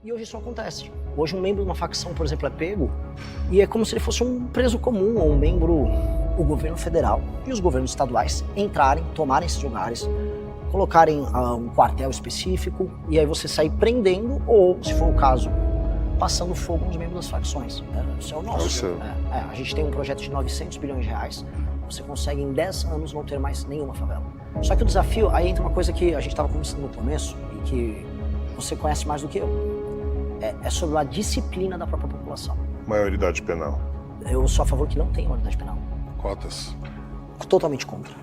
E hoje isso acontece. Hoje um membro de uma facção, por exemplo, é pego e é como se ele fosse um preso comum ou um membro do governo federal e os governos estaduais entrarem, tomarem esses lugares, colocarem um quartel específico e aí você sair prendendo ou, se for o caso, passando fogo nos membros das facções. Isso é o nosso. A gente tem um projeto de 900 bilhões de reais. Você consegue em 10 anos não ter mais nenhuma favela. Só que o desafio, aí entra uma coisa que a gente estava conversando no começo e que você conhece mais do que eu. É sobre a disciplina da própria população. Maioridade penal. Eu sou a favor que não tenha maioridade penal. Cotas. Totalmente contra.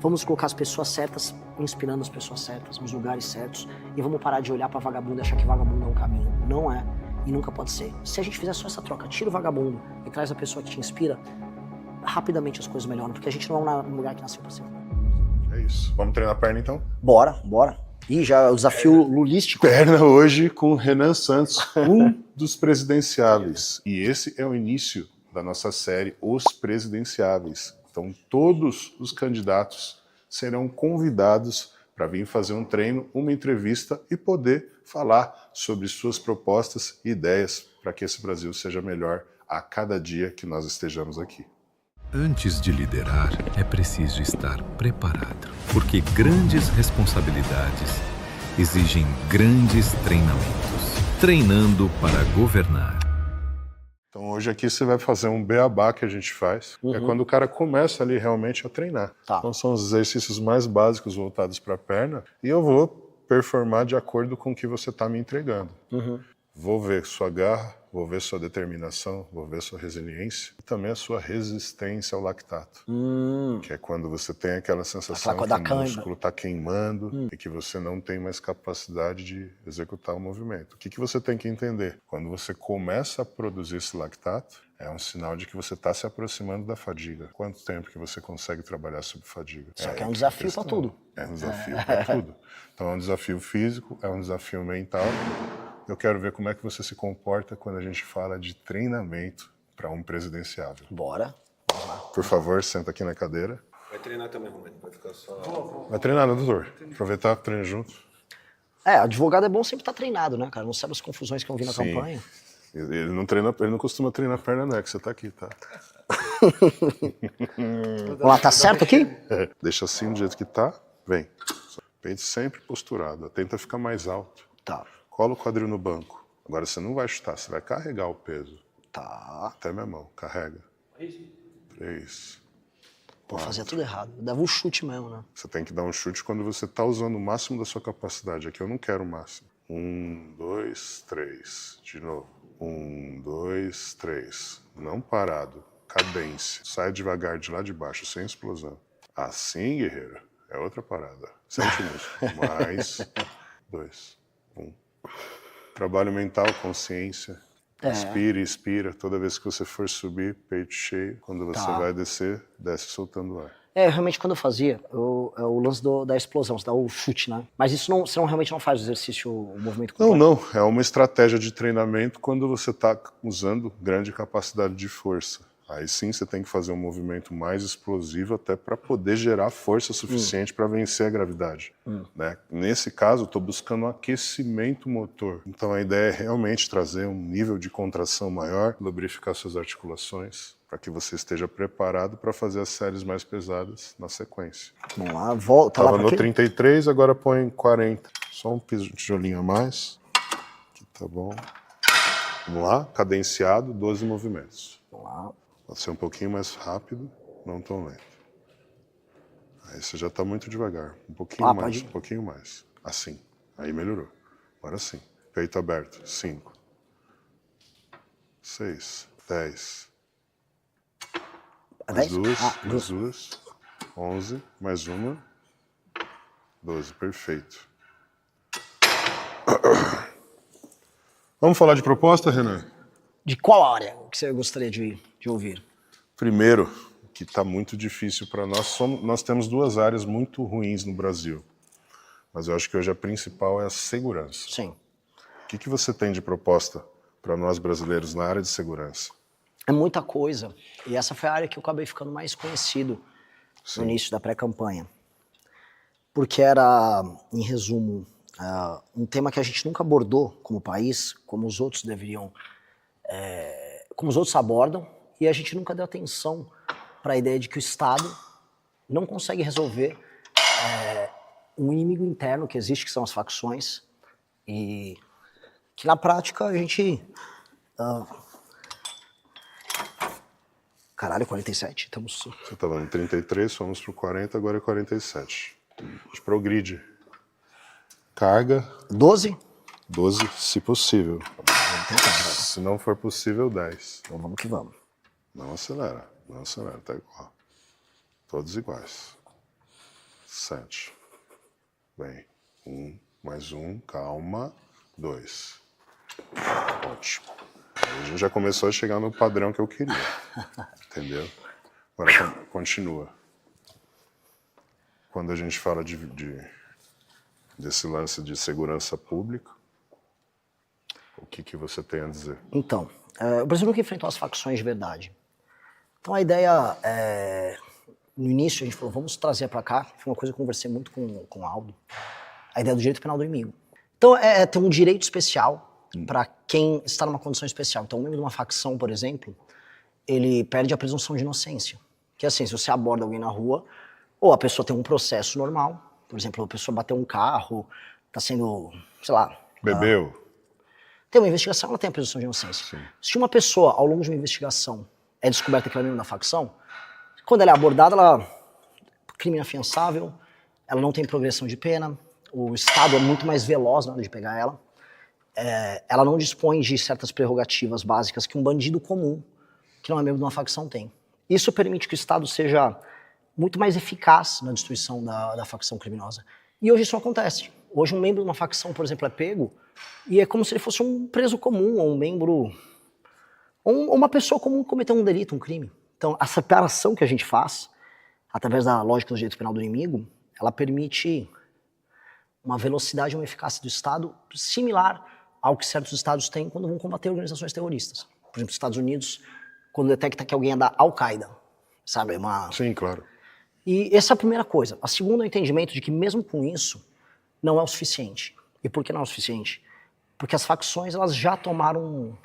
Vamos colocar as pessoas certas, inspirando as pessoas certas, nos lugares certos, e vamos parar de olhar pra vagabundo e achar que vagabundo é um caminho. Não é, e nunca pode ser. Se a gente fizer só essa troca, tira o vagabundo e traz a pessoa que te inspira, rapidamente as coisas melhoram, porque a gente não é um lugar que nasceu pra ser. É isso. Vamos treinar a perna então? Bora. Ih, já o desafio lulístico. Perna hoje com Renan Santos, um dos presidenciáveis. E esse é o início da nossa série Os Presidenciáveis. Então todos os candidatos serão convidados para vir fazer um treino, uma entrevista e poder falar sobre suas propostas e ideias para que esse Brasil seja melhor a cada dia que nós estejamos aqui. Antes de liderar, é preciso estar preparado, porque grandes responsabilidades exigem grandes treinamentos. Treinando para governar. Então hoje aqui você vai fazer um beabá que a gente faz, é quando o cara começa ali realmente a treinar. Tá. Então são os exercícios mais básicos voltados para a perna e eu vou performar de acordo com o que você está me entregando. Vou ver sua garra, vou ver sua determinação, vou ver sua resiliência e também a sua resistência ao lactato. Que é quando você tem aquela sensação que o músculo está queimando e que você não tem mais capacidade de executar o movimento. O que você tem que entender? Quando você começa a produzir esse lactato, é um sinal de que você está se aproximando da fadiga. Quanto tempo que você consegue trabalhar sob fadiga? Só que é um desafio para tudo. É um desafio para tudo. Então é um desafio físico, é um desafio mental. Eu quero ver como é que você se comporta quando a gente fala de treinamento para um presidenciável. Bora. Por favor, senta aqui na cadeira. Vai treinar também, Romano? Vai ficar só... Vai treinar, né, doutor? Aproveitar, treina junto. Advogado é bom sempre estar treinado, né, cara? Não sabe as confusões que eu vi na Sim. campanha. Ele não treina, ele não costuma treinar perna, né? Que você tá aqui, tá? Vamos lá, tá certo aqui? Deixa assim do jeito que tá. Vem. Peito sempre posturado. Tenta ficar mais alto. Tá. Cola o quadril no banco. Agora você não vai chutar, você vai carregar o peso. Tá. Até minha mão. Carrega. 3. Pô, fazia tudo errado. Eu dava um chute mesmo, né? Você tem que dar um chute quando você tá usando o máximo da sua capacidade. Aqui eu não quero o máximo. 1, 2, 3. De novo. 1, 2, 3. Não parado. Cadência. Sai devagar de lá de baixo, sem explosão. Assim, guerreiro, é outra parada. Sente o músculo. Mais. 2. 1. Trabalho mental, consciência. Inspira e expira. Toda vez que você for subir, peito cheio. Quando você vai descer, desce soltando o ar. Realmente quando eu fazia, o lance da explosão, você dá o chute, né? Mas isso não, você realmente não faz o exercício, o movimento completo? Não. É uma estratégia de treinamento quando você está usando grande capacidade de força. Aí sim você tem que fazer um movimento mais explosivo até para poder gerar força suficiente para vencer a gravidade. Né? Nesse caso, eu estou buscando um aquecimento motor. Então a ideia é realmente trazer um nível de contração maior, lubrificar suas articulações, para que você esteja preparado para fazer as séries mais pesadas na sequência. Vamos lá, volta lá Estava pra no quê? 33, agora põe 40. Só um tijolinho a mais. Aqui tá bom. Vamos lá, cadenciado, 12 movimentos. Vamos lá. Pode ser um pouquinho mais rápido, não tão lento. Aí você já está muito devagar. Um pouquinho mais, pode. um pouquinho mais. Assim. Aí melhorou. Agora sim. Peito aberto. 5. 6. 10. Mais 10? duas. Ah, Mais duas. 11. Mais uma. 12. Perfeito. Vamos falar de proposta, Renan? De qual área que você gostaria de ouvir? Primeiro, que está muito difícil para nós, nós temos duas áreas muito ruins no Brasil. Mas eu acho que hoje a principal é a segurança. Sim. O que você tem de proposta para nós brasileiros na área de segurança? É muita coisa. E essa foi a área que eu acabei ficando mais conhecido no início da pré-campanha. Porque era, em resumo, um tema que a gente nunca abordou como país, como os outros deveriam, como os outros abordam, e a gente nunca deu atenção para a ideia de que o Estado não consegue resolver um inimigo interno que existe, que são as facções, e que na prática a gente... Caralho, 47, estamos... Você estava em 33, fomos pro 40, agora é 47. A gente progride. Carga. 12? 12, se possível. Vamos tentar, vai. Se não for possível, 10. Então vamos que vamos. Não acelera, tá igual. Todos iguais. 7. Bem, 1, mais 1, calma. 2. Ótimo. Aí a gente já começou a chegar no padrão que eu queria. Entendeu? Agora continua. Quando a gente fala desse lance de segurança pública, o que você tem a dizer? Então, o Brasil nunca enfrentou as facções de verdade. Então a ideia, no início a gente falou, vamos trazer para cá, foi uma coisa que eu conversei muito com o Aldo, a ideia do direito penal do inimigo. Então ter um direito especial para quem está numa condição especial. Então um membro de uma facção, por exemplo, ele perde a presunção de inocência. Que é assim, se você aborda alguém na rua, ou a pessoa tem um processo normal, por exemplo, a pessoa bateu um carro, está sendo, sei lá... Bebeu. Tem uma investigação, ela tem a presunção de inocência. Sim. Se uma pessoa, ao longo de uma investigação, é descoberta que ela é membro da facção, quando ela é abordada, ela crime inafiançável, ela não tem progressão de pena, o Estado é muito mais veloz na hora de pegar ela, ela não dispõe de certas prerrogativas básicas que um bandido comum, que não é membro de uma facção, tem. Isso permite que o Estado seja muito mais eficaz na destruição da facção criminosa. E hoje isso não acontece. Hoje um membro de uma facção, por exemplo, é pego e é como se ele fosse um preso comum, ou um membro, ou uma pessoa comum que cometeu um delito, um crime. Então a separação que a gente faz, através da lógica do direito penal do inimigo, ela permite uma velocidade e uma eficácia do Estado similar ao que certos estados têm quando vão combater organizações terroristas. Por exemplo, os Estados Unidos, quando detecta que alguém é da Al-Qaeda, sabe? Sim, claro. E essa é a primeira coisa. A segunda é o entendimento de que mesmo com isso, não é o suficiente. E por que não é o suficiente? Porque as facções, elas já tomaram...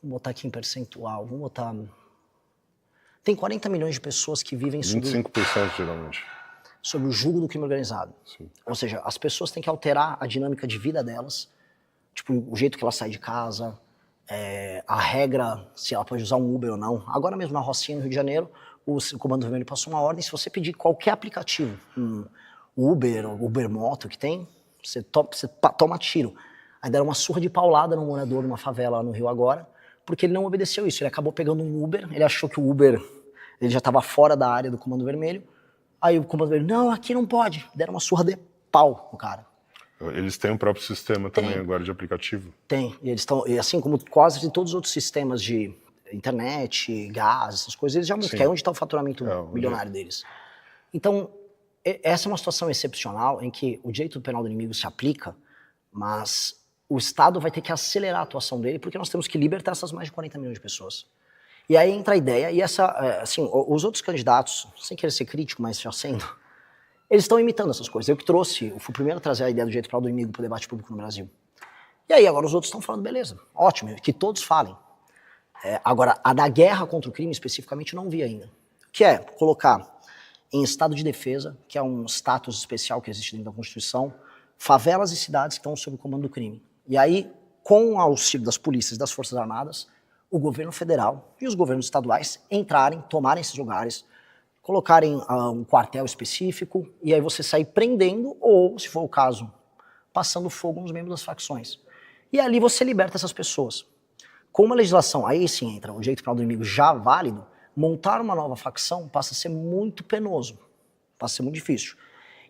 Vou botar aqui em percentual, vamos botar... Tem 40 milhões de pessoas que vivem 25% geralmente. Sob o jugo do crime organizado. Sim. Ou seja, as pessoas têm que alterar a dinâmica de vida delas, tipo, o jeito que ela sai de casa, a regra, se ela pode usar um Uber ou não. Agora mesmo na Rocinha, no Rio de Janeiro, o Comando Vermelho passou uma ordem, se você pedir qualquer aplicativo, Uber ou Uber Moto que tem, você toma tiro. Aí deram uma surra de paulada no morador numa favela lá no Rio agora, porque ele não obedeceu isso. Ele acabou pegando um Uber, ele achou que o Uber ele já estava fora da área do Comando Vermelho. Aí o Comando Vermelho, não, aqui não pode. Deram uma surra de pau no cara. Eles têm um próprio sistema também agora de aplicativo? Tem. E eles estão, assim como quase todos os outros sistemas de internet, gás, essas coisas, eles já mudam, que é onde está o faturamento milionário deles. Então, essa é uma situação excepcional em que o direito penal do inimigo se aplica, mas o Estado vai ter que acelerar a atuação dele, porque nós temos que libertar essas mais de 40 milhões de pessoas. E aí entra a ideia, e assim, os outros candidatos, sem querer ser crítico, mas já sendo, eles estão imitando essas coisas. Eu fui o primeiro a trazer a ideia do direito penal do inimigo para o debate público no Brasil. E aí agora os outros estão falando, beleza, ótimo, que todos falem. Agora, a da guerra contra o crime especificamente eu não vi ainda. Que é colocar em estado de defesa, que é um status especial que existe dentro da Constituição, favelas e cidades que estão sob o comando do crime. E aí, com o auxílio das polícias e das Forças Armadas, o governo federal e os governos estaduais entrarem, tomarem esses lugares, colocarem um quartel específico, e aí você sair prendendo, ou, se for o caso, passando fogo nos membros das facções. E ali você liberta essas pessoas. Com uma legislação, aí sim entra o direito penal do inimigo já válido, montar uma nova facção passa a ser muito penoso, passa a ser muito difícil.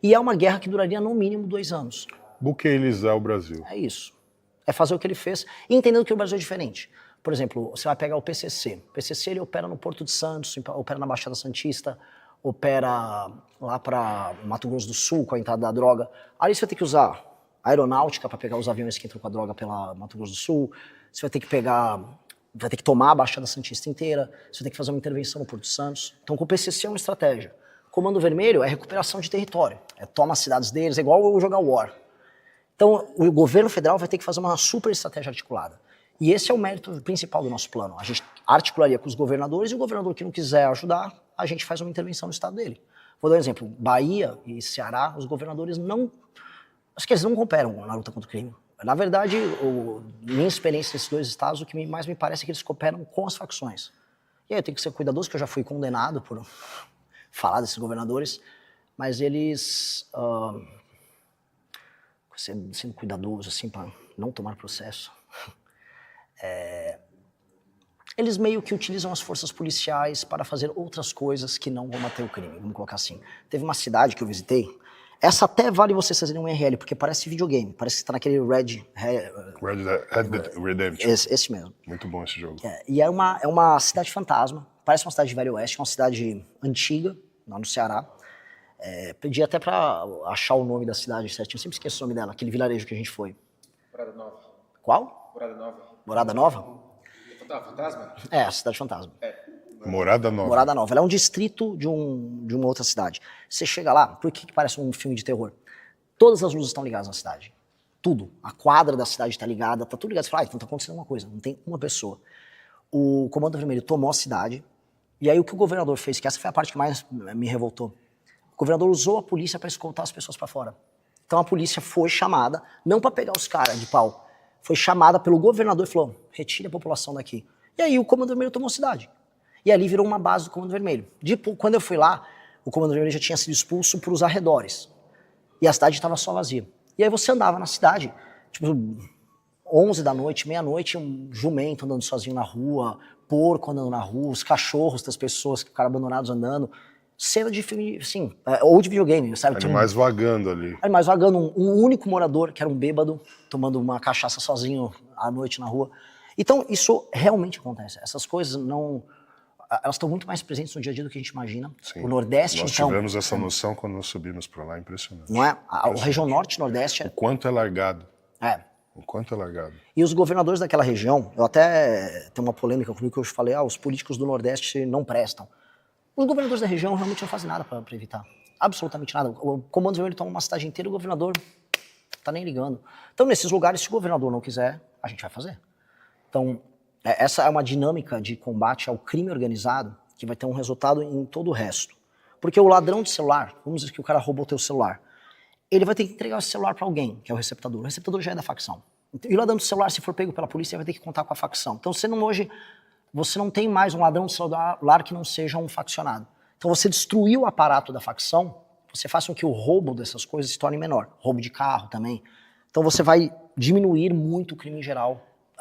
E é uma guerra que duraria no mínimo 2 anos. Buqueilizar o Brasil. É isso. É fazer o que ele fez, e entendendo que o Brasil é diferente. Por exemplo, você vai pegar o PCC. O PCC ele opera no Porto de Santos, opera na Baixada Santista, opera lá para Mato Grosso do Sul com a entrada da droga. Ali você vai ter que usar aeronáutica para pegar os aviões que entram com a droga pela Mato Grosso do Sul. Você vai ter que tomar a Baixada Santista inteira. Você vai ter que fazer uma intervenção no Porto de Santos. Então, com o PCC é uma estratégia. Comando Vermelho é recuperação de território. Toma as cidades deles, é igual jogar War. Então, o governo federal vai ter que fazer uma super estratégia articulada. E esse é o mérito principal do nosso plano. A gente articularia com os governadores e o governador que não quiser ajudar, a gente faz uma intervenção no estado dele. Vou dar um exemplo. Bahia e Ceará, os governadores não... Acho que eles não cooperam na luta contra o crime. Na verdade, minha experiência nesses dois estados, o que mais me parece é que eles cooperam com as facções. E aí eu tenho que ser cuidadoso, que eu já fui condenado por falar desses governadores, mas eles... sendo cuidadoso, assim, para não tomar processo. Eles meio que utilizam as forças policiais para fazer outras coisas que não vão bater o crime, vamos colocar assim. Teve uma cidade que eu visitei, essa até vale vocês fazerem um IRL, porque parece videogame, parece que está naquele Red Dead Redemption. Esse mesmo. Muito bom esse jogo. E é uma cidade fantasma, parece uma cidade de Velho Oeste, uma cidade antiga, lá no Ceará. Pedi até pra achar o nome da cidade certinho, eu sempre esqueço o nome dela, aquele vilarejo que a gente foi. Morada Nova. Qual? Morada Nova. Morada Nova? Fantasma? A cidade fantasma. Morada Nova. Morada Nova. Ela é um distrito de uma outra cidade. Você chega lá, por que parece um filme de terror? Todas as luzes estão ligadas na cidade. Tudo. A quadra da cidade está ligada, tá tudo ligado. Você fala, então tá acontecendo uma coisa, não tem uma pessoa. O Comando Vermelho tomou a cidade, e aí o que o governador fez, que essa foi a parte que mais me revoltou, o governador usou a polícia para escoltar as pessoas para fora. Então a polícia foi chamada, não para pegar os caras de pau, foi chamada pelo governador e falou, retire a população daqui. E aí o Comando Vermelho tomou a cidade. E ali virou uma base do Comando Vermelho. Quando eu fui lá, o Comando Vermelho já tinha sido expulso para os arredores. E a cidade estava só vazia. E aí você andava na cidade, tipo, 11 da noite, meia-noite, um jumento andando sozinho na rua, porco andando na rua, os cachorros das pessoas que ficaram abandonados andando. Cena de filme, assim, ou de videogame, sabe? Animais vagando ali. Animais vagando, um único morador, que era um bêbado, tomando uma cachaça sozinho à noite na rua. Então, isso realmente acontece. Essas coisas não... Elas estão muito mais presentes no dia a dia do que a gente imagina. Sim. O Nordeste, Nós então... tivemos essa noção quando nós subimos para lá, impressionante. Não é? A região Norte e Nordeste... O quanto é largado. O quanto é largado. E os governadores daquela região, eu até tenho uma polêmica comigo que eu falei, os políticos do Nordeste não prestam. Os governadores da região realmente não fazem nada para evitar. Absolutamente nada. O Comando Vermelho toma uma cidade inteira e o governador tá nem ligando. Então, nesses lugares, se o governador não quiser, a gente vai fazer. Então, essa é uma dinâmica de combate ao crime organizado que vai ter um resultado em todo o resto. Porque o ladrão de celular, vamos dizer que o cara roubou o teu celular, ele vai ter que entregar esse celular para alguém, que é o receptador. O receptador já é da facção. E o ladrão de celular, se for pego pela polícia, vai ter que contar com a facção. Então, você não tem mais um ladrão de celular que não seja um faccionado. Então você destruiu o aparato da facção, você faz com que o roubo dessas coisas se torne menor. Roubo de carro também. Então você vai diminuir muito o crime em geral